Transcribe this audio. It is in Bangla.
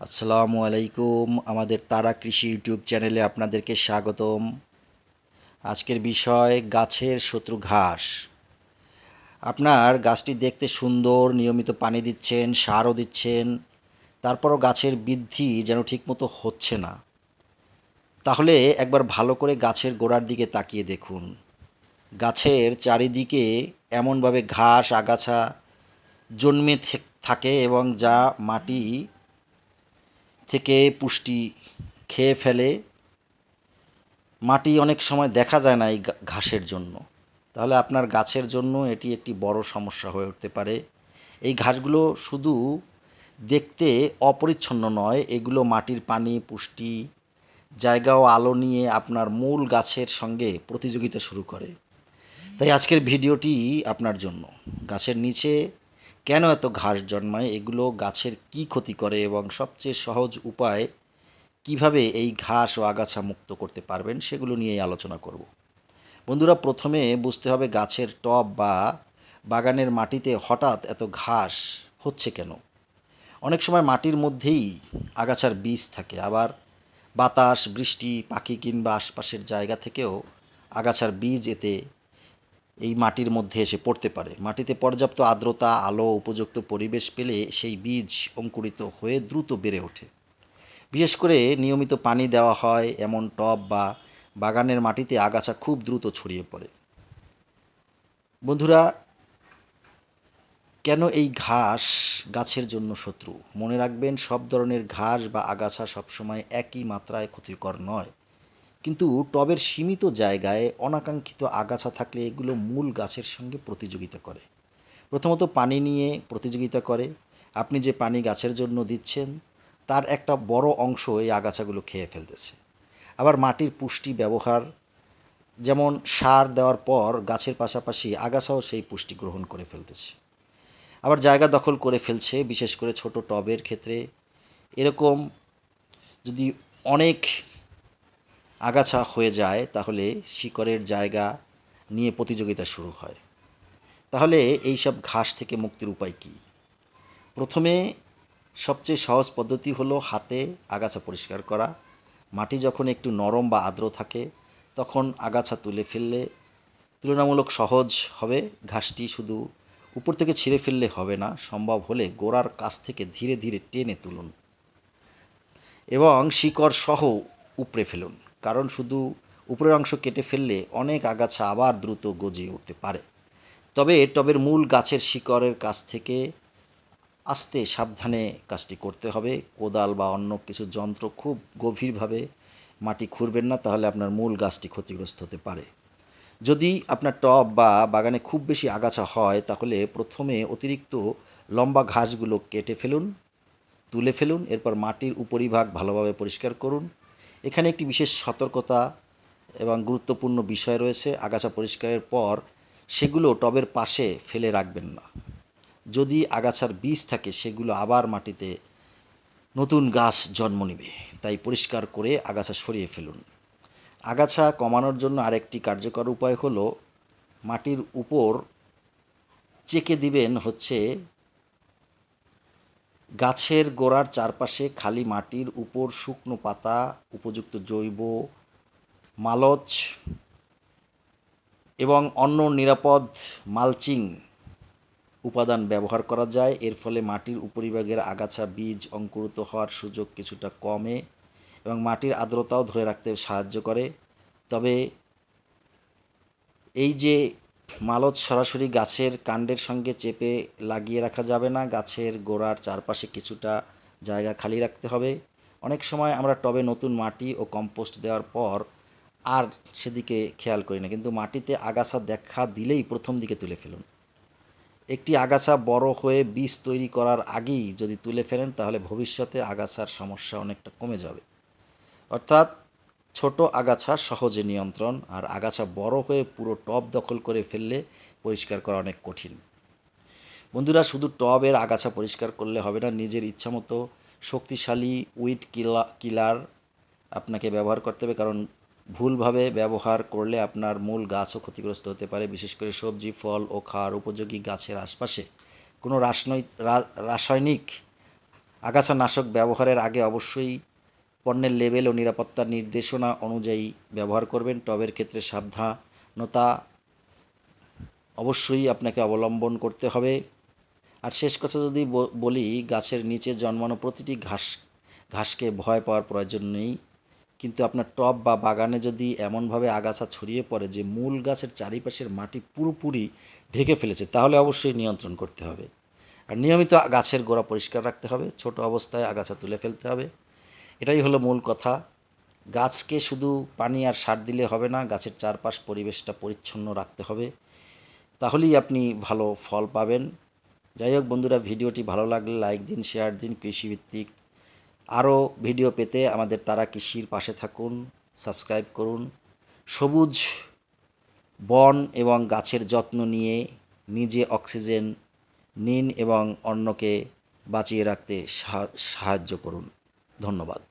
আসসালামু আলাইকুম। আমাদের তারা কৃষি ইউটিউব চ্যানেলে আপনাদেরকে স্বাগতম। আজকের বিষয় গাছের শত্রু ঘাস। আপনার গাছটি দেখতে সুন্দর, নিয়মিত পানি দিচ্ছেন, সারও দিচ্ছেন, তারপরও গাছের বৃদ্ধি যেন ঠিকমতো হচ্ছে না। তাহলে একবার ভালো করে গাছের গোড়ার দিকে তাকিয়ে দেখুন। গাছের চারিদিকে এমনভাবে ঘাস আগাছা জন্মে থাকে এবং যা মাটি থেকে পুষ্টি খেয়ে ফেলে। মাটি অনেক সময় দেখা যায় না এই ঘাসের জন্য। তাহলে আপনার গাছের জন্য এটি একটি বড় সমস্যা হয়ে উঠতে পারে। এই ঘাসগুলো শুধু দেখতে অপরিচ্ছন্ন নয়, এগুলো মাটির পানি, পুষ্টি, জায়গা ও আলো নিয়ে আপনার মূল গাছের সঙ্গে প্রতিযোগিতা শুরু করে। তাই আজকের ভিডিওটি আপনার জন্য। গাছের নিচে কেন এত ঘাস জন্মায়, এগুলো গাছের কী ক্ষতি করে এবং সবচেয়ে সহজ উপায় কিভাবে এই ঘাস ও আগাছা মুক্ত করতে পারবেন সেগুলো নিয়েই আলোচনা করব। বন্ধুরা, প্রথমে বুঝতে হবে গাছের টব বা বাগানের মাটিতে হঠাৎ এত ঘাস হচ্ছে কেন। অনেক সময় মাটির মধ্যেই আগাছার বীজ থাকে, আবার বাতাস, বৃষ্টি, পাখি কিংবা আশপাশের জায়গা থেকেও আগাছার বীজ এই মাটির মধ্যে এসে পড়তে পারে। মাটিতে পর্যাপ্ত আর্দ্রতা, আলো, উপযুক্ত পরিবেশ পেলে সেই বীজ অঙ্কুরিত হয়ে দ্রুত বেড়ে ওঠে। বিশেষ করে নিয়মিত পানি দেওয়া হয় এমন টব বা বাগানের মাটিতে আগাছা খুব দ্রুত ছড়িয়ে পড়ে। বন্ধুরা, কেন এই ঘাস গাছের জন্য শত্রু? মনে রাখবেন, সব ধরনের ঘাস বা আগাছা সবসময় একই মাত্রায় ক্ষতিকর নয়। কিন্তু টবের সীমিত জায়গায় অনাকাঙ্ক্ষিত আগাছা থাকলে এগুলো মূল গাছের সঙ্গে প্রতিযোগিতা করে। প্রথমত পানি নিয়ে প্রতিযোগিতা করে। আপনি যে পানি গাছের জন্য দিচ্ছেন তার একটা বড় অংশ এই আগাছাগুলো খেয়ে ফেলতেছে। আবার মাটির পুষ্টি ব্যবহার, যেমন সার দেওয়ার পর গাছের পাশাপাশি আগাছাও সেই পুষ্টি গ্রহণ করে ফেলতেছে। আবার জায়গা দখল করে ফেলছে, বিশেষ করে ছোট টবের ক্ষেত্রে। এরকম যদি অনেক আগাছা হয়ে যায় তাহলে শিকড়ের জায়গা নিয়ে প্রতিযোগিতা শুরু হয়। তাহলে এই সব ঘাস থেকে মুক্তির উপায় কী? প্রথমে সবচেয়ে সহজ পদ্ধতি হলো হাতে আগাছা পরিষ্কার করা। মাটি যখন একটু নরম বা আর্দ্র থাকে তখন আগাছা তুলে ফেললে তুলনামূলক সহজ হবে। ঘাসটি শুধু উপর থেকে ছিঁড়ে ফেললে হবে না, সম্ভব হলে গোড়ার কাছ থেকে ধীরে ধীরে টেনে তুলুন এবং শিকড় সহ উপড়ে ফেলুন। কারণ শুধু উপরের অংশ কেটে ফেললে অনেক আগাছা আবার দ্রুত গজিয়ে উঠতে পারে। তবে টবের মূল গাছের শিকড়ের কাছ থেকে আস্তে সাবধানে কাজটি করতে হবে। কোদাল বা অন্য কিছু যন্ত্র খুব গভীরভাবে মাটি খুঁড়বেন না, তাহলে আপনার মূল গাছটি ক্ষতিগ্রস্ত হতে পারে। যদি আপনার টব বা বাগানে খুব বেশি আগাছা হয় তাহলে প্রথমে অতিরিক্ত লম্বা ঘাসগুলো কেটে ফেলুন, তুলে ফেলুন। এরপর মাটির উপরিভাগ ভালোভাবে পরিষ্কার করুন। এখানে একটি বিশেষ সতর্কতা এবং গুরুত্বপূর্ণ বিষয় রয়েছে। আগাছা পরিষ্কারের পর সেগুলো টবের পাশে ফেলে রাখবেন না। যদি আগাছার বীজ থাকে সেগুলো আবার মাটিতে নতুন গাছ জন্ম নেবে, তাই পরিষ্কার করে আগাছা সরিয়ে ফেলুন। আগাছা কমানোর জন্য আরেকটি কার্যকর উপায় হলো মাটির উপর চেকে দিবেন গাছের গোড়ার চারপাশে খালি মাটির উপর শুকনো পাতা, উপযুক্ত জৈব মালচ এবং অন্য নিরাপদ মালচিং উপাদান ব্যবহার করা যায়। এর ফলে মাটির উপরিভাগের আগাছা বীজ অঙ্কুরিত হওয়ার সুযোগ কিছুটা কমে এবং মাটির আর্দ্রতাও ধরে রাখতে সাহায্য করে। তবে এই যে মালচ সরাসরি গাছের কাণ্ডের সঙ্গে চেপে লাগিয়ে রাখা যাবে না, গাছের গোড়ার চারপাশে কিছুটা জায়গা খালি রাখতে হবে। অনেক সময় আমরা টবে নতুন মাটি ও কম্পোস্ট দেওয়ার পর আর সেদিকে খেয়াল করি না, কিন্তু মাটিতে আগাছা দেখা দিলেই প্রথম দিকে তুলে ফেলুন। একটি আগাছা বড় হয়ে বীজ তৈরি করার আগেই যদি তুলে ফেলেন তাহলে ভবিষ্যতে আগাছার সমস্যা অনেকটা কমে যাবে। অর্থাৎ ছোট আগাছা সহজে নিয়ন্ত্রণ, আর আগাছা বড় হয়ে পুরো টব দখল করে ফেললে পরিষ্কার করা অনেক কঠিন। বন্ধুরা, শুধু টবের আগাছা পরিষ্কার করলে হবে না, নিজের ইচ্ছামতো শক্তিশালী উইড কিলার আপনাকে ব্যবহার করতে হবে। কারণ ভুলভাবে ব্যবহার করলে আপনার মূল গাছও ক্ষতিগ্রস্ত হতে পারে। বিশেষ করে সবজি, ফল ও খাওয়ার উপযোগী গাছের আশপাশে কোনো রাসায়নিক আগাছানাশক ব্যবহারের আগে অবশ্যই পণ্যের লেবেল ও নিরাপত্তার নির্দেশনা অনুযায়ী ব্যবহার করবেন। টবের ক্ষেত্রে সাবধানতা অবশ্যই আপনাকে অবলম্বন করতে হবে। আর শেষ কথা যদি বলি, গাছের নিচে জন্মানো প্রতিটি ঘাসকে ভয় পাওয়ার প্রয়োজন নেই। কিন্তু আপনার টব বা বাগানে যদি এমনভাবে আগাছা ছড়িয়ে পড়ে যে মূল গাছের চারিপাশের মাটি পুরোপুরি ঢেকে ফেলেছে, তাহলে অবশ্যই নিয়ন্ত্রণ করতে হবে। আর নিয়মিত গাছের গোড়া পরিষ্কার রাখতে হবে, ছোট অবস্থায় আগাছা তুলে ফেলতে হবে। এটাই হলো মূল কথা। গাছকে শুধু পানি আর সার দিলে হবে না, গাছের চারপাশ পরিবেশটা পরিচ্ছন্ন রাখতে হবে, তাহলেই আপনি ভালো ফল পাবেন। যাই হোক বন্ধুরা, ভিডিওটি ভালো লাগলে লাইক দিন, শেয়ার দিন। কৃষিভিত্তিক আরও ভিডিও পেতে আমাদের তারা কৃষির পাশে থাকুন, সাবস্ক্রাইব করুন। সবুজ বন এবং গাছের যত্ন নিয়ে নিজে অক্সিজেন নিন এবং অন্যকে বাঁচিয়ে রাখতে সাহায্য করুন। ধন্যবাদ।